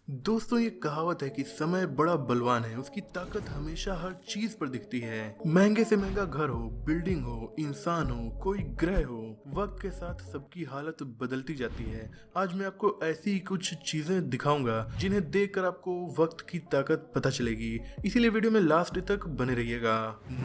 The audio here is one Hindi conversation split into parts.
दोस्तों ये कहावत है कि समय बड़ा बलवान है, उसकी ताकत हमेशा हर चीज पर दिखती है। महंगे से महंगा घर हो, बिल्डिंग हो, इंसान हो, कोई ग्रह हो, वक्त के साथ सबकी हालत बदलती जाती है। आज मैं आपको ऐसी ही कुछ चीजें दिखाऊंगा जिन्हें देखकर आपको वक्त की ताकत पता चलेगी। इसीलिए वीडियो में लास्ट तक बने रहिएगा।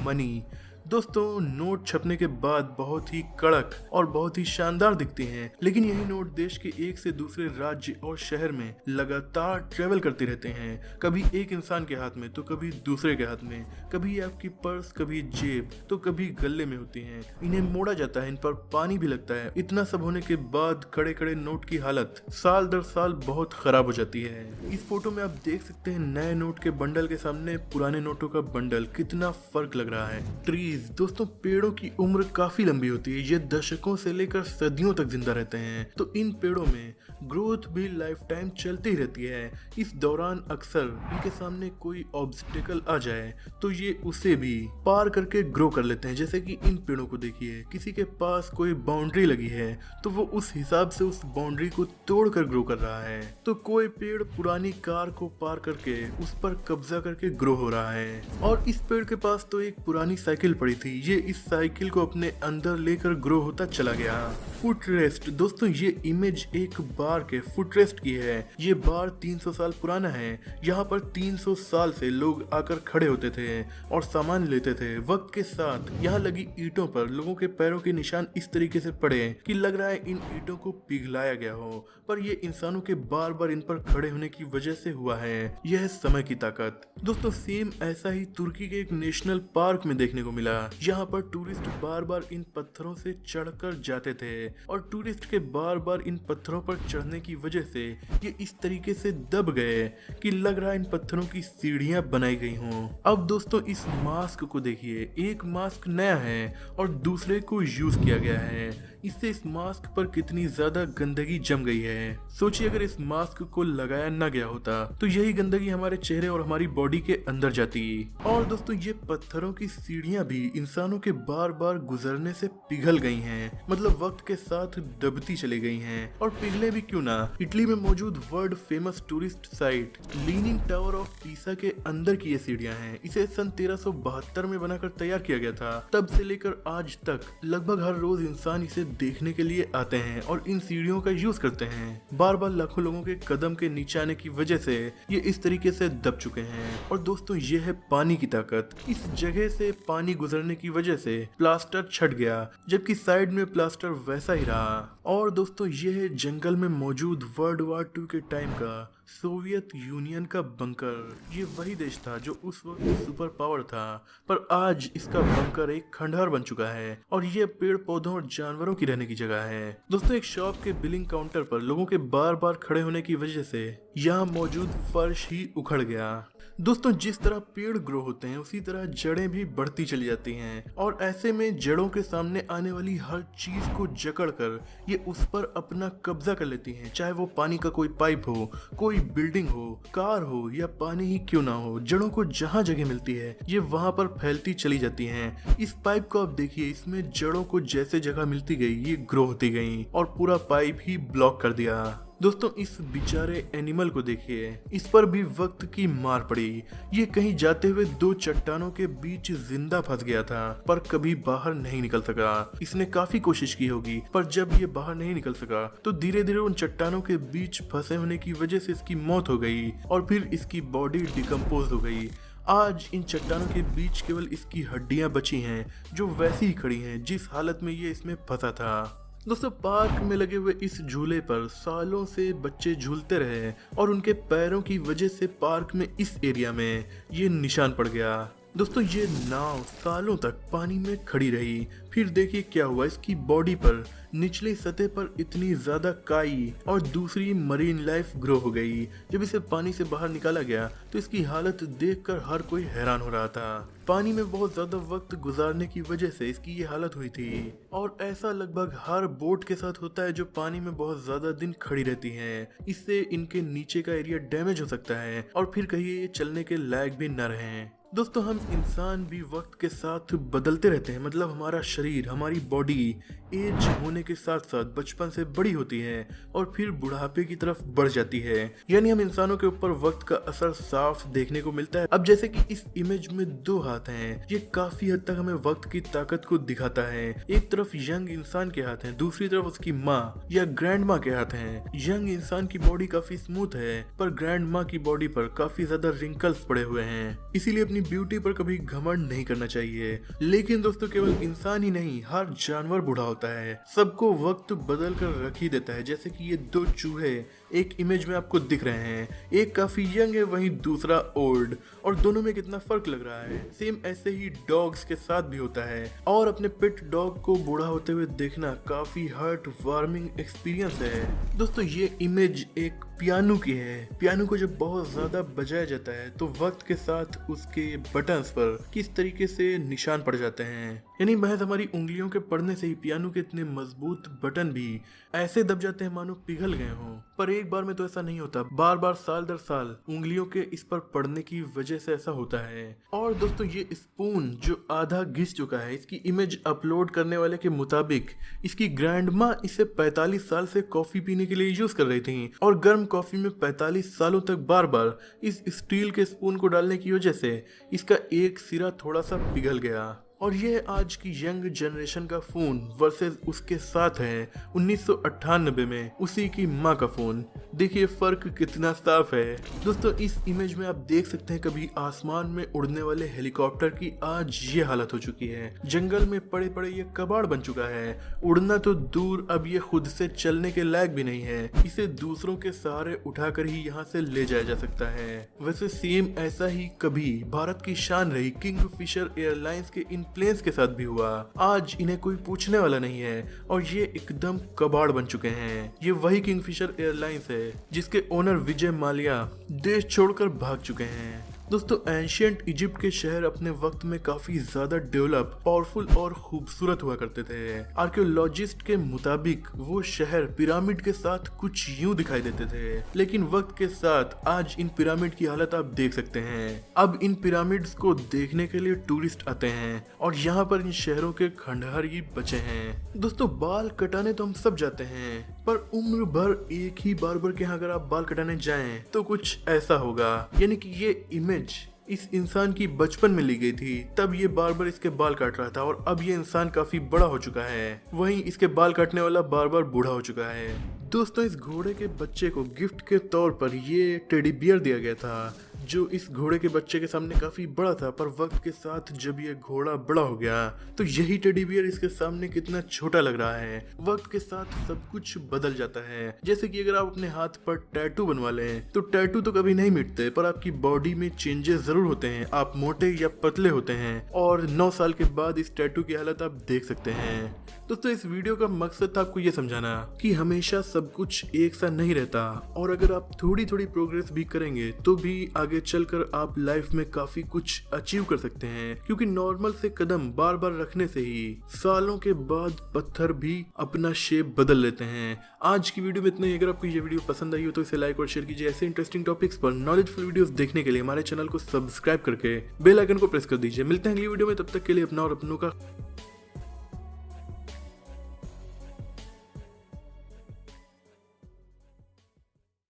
मनी दोस्तों, नोट छपने के बाद बहुत ही कड़क और बहुत ही शानदार दिखते हैं, लेकिन यही नोट देश के एक से दूसरे राज्य और शहर में लगातार ट्रेवल करते रहते हैं। कभी एक इंसान के हाथ में तो कभी दूसरे के हाथ में, कभी आपकी पर्स, कभी जेब तो कभी गले में होती हैं। इन्हें मोड़ा जाता है, इन पर पानी भी लगता है। इतना सब होने के बाद खड़े खड़े नोट की हालत साल दर साल बहुत खराब हो जाती है। इस फोटो में आप देख सकते हैं नए नोट के बंडल के सामने पुराने नोटों का बंडल, कितना फर्क लग रहा है। ट्रीज दोस्तों, पेड़ों की उम्र काफी लंबी होती है, ये दशकों से लेकर सदियों तक जिंदा रहते हैं। तो इन पेड़ों में ग्रोथ भी लाइफ टाइम चलती ही रहती है। इस दौरान अक्सर इनके सामने कोई ऑब्स्टेकल आ जाए तो ये उसे भी पार करके ग्रो कर लेते हैं। जैसे कि इन पेड़ों को देखिए, किसी के पास कोई बाउंड्री लगी है तो वो उस हिसाब से उस बाउंड्री को तोड़कर ग्रो कर रहा है। तो कोई पेड़ पुरानी कार को पार करके उस पर कब्जा करके ग्रो हो रहा है। और इस पेड़ के पास तो एक पुरानी साइकिल पड़ी थी, ये इस साइकिल को अपने अंदर लेकर ग्रो होता चला गया। फुट रेस्ट दोस्तों, ये इमेज एक बार के फुट रेस्ट की है। ये बार 300 साल पुराना है। यहाँ पर 300 साल से लोग आकर खड़े होते थे और सामान लेते थे। वक्त के साथ यहाँ लगी ईंटों पर लोगों के पैरों के निशान इस तरीके से पड़े कि लग रहा है इन ईंटों को पिघलाया गया हो, पर ये इंसानों के बार बार इन पर खड़े होने की वजह से हुआ है। यह है समय की ताकत। दोस्तों सेम ऐसा ही तुर्की के एक नेशनल पार्क में देखने को मिला। यहाँ पर टूरिस्ट बार बार इन पत्थरों से चढ़कर जाते थे और टूरिस्ट के बार बार इन पत्थरों पर चढ़ने की वजह से ये इस तरीके से दब गए कि लग रहा है इन पत्थरों की सीढ़ियां बनाई गई हों। अब दोस्तों इस मास्क को देखिए, एक मास्क नया है और दूसरे को यूज किया गया है। इससे इस मास्क पर कितनी ज्यादा गंदगी जम गई है। सोचिए अगर इस मास्क को लगाया न गया होता तो यही गंदगी हमारे चेहरे और हमारी बॉडी के अंदर जाती। और दोस्तों ये पत्थरों की सीढ़ियां भी इंसानों के बार बार गुजरने से पिघल गई हैं, मतलब वक्त के साथ दबती चली गई हैं। और पिघले भी क्यों ना, इटली में मौजूद world famous tourist site leaning tower of Pisa के अंदर की ये सीढ़ियां हैं। इसे सन 1372 में बनाकर तैयार किया गया था। तब से लेकर आज तक लगभग हर रोज इंसान इसे देखने के लिए आते हैं और इन सीढ़ियों का यूज करते हैं। बार बार लाखों लोगों के कदम के नीचे आने की वजह से ये इस तरीके से दब चुके हैं। और दोस्तों ये है पानी की ताकत। इस जगह से पानी गुजरने की वजह से प्लास्टर छट गया, जबकि साइड में प्लास्टर वैसा ही रहा। और दोस्तों ये है जंगल में मौजूद वर्ल्ड वार 2 के टाइम का सोवियत यूनियन का बंकर। ये वही देश था जो उस वक्त सुपर पावर था, पर आज इसका बंकर एक खंडहर बन चुका है और ये पेड़ पौधों और जानवरों की रहने की जगह है। दोस्तों एक शॉप के बिलिंग काउंटर पर लोगों के बार बार खड़े होने की वजह से यहाँ मौजूद फर्श ही उखड़ गया। दोस्तों जिस तरह पेड़ ग्रो होते हैं उसी तरह जड़ें भी बढ़ती चली जाती हैं और ऐसे में जड़ों के सामने आने वाली हर चीज को जकड़कर ये उस पर अपना कब्जा कर लेती हैं। चाहे वो पानी का कोई पाइप हो, कोई बिल्डिंग हो, कार हो या पानी ही क्यों ना हो, जड़ों को जहाँ जगह मिलती है ये वहां पर फैलती चली जाती हैं। इस पाइप को आप देखिए, इसमें जड़ों को जैसे जगह मिलती गई ये ग्रो होती गई और पूरा पाइप ही ब्लॉक कर दिया। दोस्तों इस बेचारे एनिमल को देखिए, इस पर भी वक्त की मार पड़ी। ये कहीं जाते हुए दो चट्टानों के बीच जिंदा फंस गया था, पर कभी बाहर नहीं निकल सका। इसने काफी कोशिश की होगी, पर जब ये बाहर नहीं निकल सका तो धीरे धीरे उन चट्टानों के बीच फंसे होने की वजह से इसकी मौत हो गई और फिर इसकी बॉडी डिकम्पोज हो गई। आज इन चट्टानों के बीच केवल इसकी हड्डियां बची हैं, जो वैसी ही खड़ी हैं जिस हालत में ये इसमें फंसा था। दोस्तों पार्क में लगे हुए इस झूले पर सालों से बच्चे झूलते रहे और उनके पैरों की वजह से पार्क में इस एरिया में ये निशान पड़ गया। दोस्तों ये नाव सालों तक पानी में खड़ी रही, फिर देखिए क्या हुआ, इसकी बॉडी पर निचली सतह पर इतनी ज्यादा काई और दूसरी मरीन लाइफ ग्रो हो गई। जब इसे पानी से बाहर निकाला गया तो इसकी हालत देखकर हर कोई हैरान हो रहा था। पानी में बहुत ज्यादा वक्त गुजारने की वजह से इसकी ये हालत हुई थी और ऐसा लगभग हर बोट के साथ होता है जो पानी में बहुत ज्यादा दिन खड़ी रहती हैं। इससे इनके नीचे का एरिया डैमेज हो सकता है और फिर कहीं ये चलने के लायक भी न रहे। दोस्तों हम इंसान भी वक्त के साथ बदलते रहते हैं, मतलब हमारा शरीर, हमारी बॉडी एज होने के साथ साथ बचपन से बड़ी होती है और फिर बुढ़ापे की तरफ बढ़ जाती है। यानी हम इंसानों के ऊपर वक्त का असर साफ देखने को मिलता है। अब जैसे कि इस इमेज में दो हाथ हैं, ये काफी हद तक हमें वक्त की ताकत को दिखाता है। एक तरफ यंग इंसान के हाथ हैं, दूसरी तरफ उसकी माँ या ग्रैंड माँ के हाथ हैं। यंग इंसान की बॉडी काफी स्मूथ है, पर ग्रैंड माँ की बॉडी पर काफी ज्यादा रिंकल्स पड़े हुए हैं। इसीलिए अपनी ब्यूटी पर कभी घमंड नहीं करना चाहिए। लेकिन दोस्तों केवल इंसान ही नहीं, हर जानवर बूढ़ा होता है। सबको वक्त बदल कर रख ही देता है। जैसे कि ये दो चूहे एक इमेज में आपको दिख रहे हैं, एक काफी यंग है वहीं दूसरा ओल्ड, और दोनों में कितना फर्क लग रहा है। सेम ऐसे ही डॉग्स के साथ भी होता है, और अपने पेट डॉग को बूढ़ा होते हुए देखना काफी हार्ट वार्मिंग एक्सपीरियंस है। दोस्तों ये इमेज एक पियानो की है। पियानो को जब बहुत ज्यादा बजाया जाता है तो वक्त के साथ उसके बटन्स पर किस तरीके से निशान पड़ जाते हैं। यानी महज हमारी उंगलियों के पड़ने से ही पियानो के इतने मजबूत बटन भी ऐसे दब जाते हैं मानो पिघल गए हों। पर एक बार में तो ऐसा नहीं होता, बार बार साल दर साल उंगलियों के इस पर पड़ने की वजह से ऐसा होता है। और दोस्तों ये स्पून जो आधा घिस चुका है, इसकी इमेज अपलोड करने वाले के मुताबिक इसकी ग्रैंड माँ इसे 45 साल से कॉफी पीने के लिए यूज कर रही थी, और गर्म कॉफी में 45 सालों तक बार बार इस स्टील के स्पून को डालने की वजह से इसका एक सिरा थोड़ा सा पिघल गया। और ये आज की यंग जनरेशन का फोन वर्सेस उसके साथ है 1998 में उसी की माँ का फोन। देखिए फर्क कितना साफ है। दोस्तों इस इमेज में आप देख सकते हैं कभी आसमान में उड़ने वाले हेलीकॉप्टर की आज ये हालत हो चुकी है। जंगल में पड़े पड़े ये कबाड़ बन चुका है। उड़ना तो दूर, अब ये खुद से चलने के लायक भी नहीं है। इसे दूसरों के सहारे उठाकर ही यहाँ से ले जाया जा सकता है। वैसे सेम ऐसा ही कभी भारत की शान रही किंगफिशर एयरलाइंस के इन प्लेन्स के साथ भी हुआ। आज इन्हें कोई पूछने वाला नहीं है और ये एकदम कबाड़ बन चुके हैं। ये वही किंगफिशर एयरलाइंस है जिसके ओनर विजय माल्या देश छोड़कर भाग चुके हैं। दोस्तों एंशिएंट इजिप्ट के शहर अपने वक्त में काफी ज्यादा डेवलप, पावरफुल और खूबसूरत हुआ करते थे। आर्कियोलॉजिस्ट के मुताबिक वो शहर पिरामिड के साथ कुछ यूं दिखाई देते थे, लेकिन वक्त के साथ आज इन पिरामिड की हालत आप देख सकते हैं। अब इन पिरामिड्स को देखने के लिए टूरिस्ट आते हैं और यहाँ पर इन शहरों के खंडहर ही बचे हैं। दोस्तों बाल कटाने तो हम सब जाते हैं, पर उम्र भर एक ही बार्बर के यहाँ अगर आप बाल कटाने जाएं तो कुछ ऐसा होगा। यानी कि ये इमेज इस इंसान की बचपन में ली गई थी, तब ये बार्बर इसके बाल काट रहा था, और अब ये इंसान काफी बड़ा हो चुका है, वहीं इसके बाल काटने वाला बार्बर बूढ़ा हो चुका है। दोस्तों इस घोड़े के बच्चे को गिफ्ट के तौर पर ये टेडी बियर दिया गया था, जो इस घोड़े के बच्चे के सामने काफी बड़ा था, पर वक्त के साथ जब ये घोड़ा बड़ा हो गया तो यही टेडी बियर इसके सामने कितना छोटा लग रहा है। वक्त के साथ सब कुछ बदल जाता है। जैसे कि अगर आप अपने हाथ पर टैटू बनवा लें तो टैटू तो कभी नहीं मिटते, पर आपकी बॉडी में चेंजेस जरूर होते हैं। आप मोटे या पतले होते हैं, और 9 साल के बाद इस टैटू की हालत आप देख सकते हैं। दोस्तों इस वीडियो का मकसद था आपको ये समझाना कि हमेशा सब कुछ एक सा नहीं रहता, और अगर आप थोड़ी थोड़ी प्रोग्रेस भी करेंगे तो भी आगे चलकर आप लाइफ में काफी कुछ अचीव कर सकते हैं। क्योंकि नॉर्मल से कदम बार बार रखने से ही सालों के बाद पत्थर भी अपना शेप बदल लेते हैं। आज की वीडियो में इतना ही। अगर आपको ये वीडियो पसंद आई हो तो इसे लाइक और शेयर कीजिए। ऐसे इंटरेस्टिंग टॉपिक्स पर नॉलेजफुल वीडियोस देखने के लिए हमारे चैनल को सब्सक्राइब करके बेल आइकन को प्रेस कर दीजिए। मिलते हैं अगली वीडियो में, तब तक के लिए अपना और अपनों का